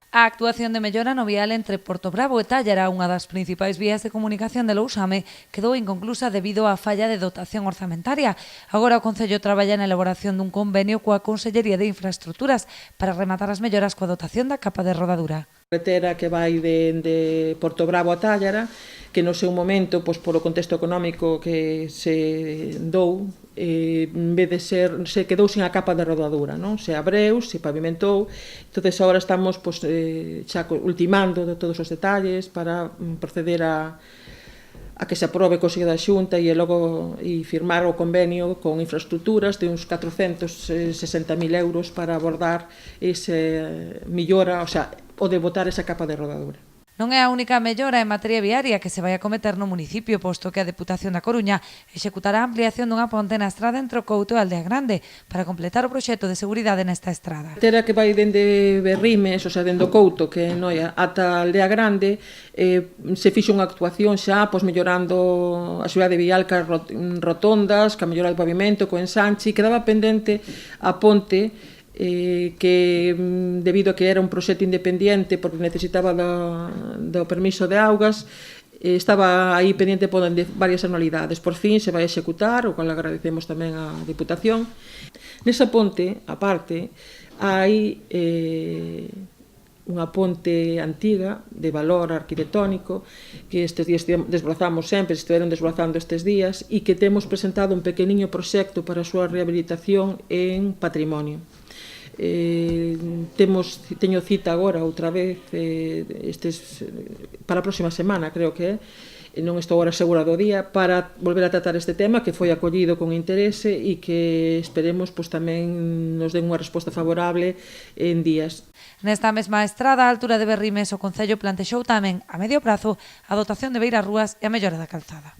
A actuación de mellora no vial entre Portobravo e Tállara, unha das principais vías de comunicación de Lousame, quedou inconclusa debido á falla de dotación orzamentaria. Agora o Concello traballa na elaboración dun convenio coa Consellería de Infraestructuras para rematar as melloras coa dotación da capa de rodadura. Carretera que vai de Portobravo a Tállara, que no seu momento, pois, polo contexto económico que se dou, en vez de se quedou sin a capa de rodadura, non? Se abreu, se pavimentou, entonces agora estamos pois, xa ultimando todos os detalles para proceder a que se aprobe o Consello da Xunta e logo firmar o convenio con infraestructuras de uns 460.000 euros para abordar ese millora, o sea, o de botar esa capa de rodadura. Non é a única mellora en materia viaria que se vai a cometer no municipio, posto que a Deputación da Coruña executará a ampliación dunha ponte na estrada entre o Couto e a Aldea Grande para completar o proxecto de seguridade nesta estrada. A carretera que vai dende Berrimes, o sea, dende o Couto, que é Noia, ata a Aldea Grande, se fixo unha actuación xa, pois, mellorando a seguridade vial ca rotondas, ca mellora do pavimento, co ensanche, quedaba pendente a ponte que debido a que era un proxecto independente porque necesitaba do permiso de augas, estaba aí pendiente por varias anualidades. Por fin se vai executar, o cual agradecemos tamén á Diputación. Nesa ponte, aparte, hai unha ponte antiga de valor arquitectónico que estes días desbrozamos sempre, se estiveron desbrozando estes días, e que temos presentado un pequeniño proxecto para a súa rehabilitación en patrimonio. Teño cita agora outra vez para a próxima semana, creo que é, non estou agora segura do día, para volver a tratar este tema que foi acollido con interese e que esperemos pois, tamén nos den unha resposta favorable en días. Nesta mesma estrada, a altura de Berrimes, o Concello plantexou tamén a medio prazo a dotación de beirarrúas e a mellora da calzada.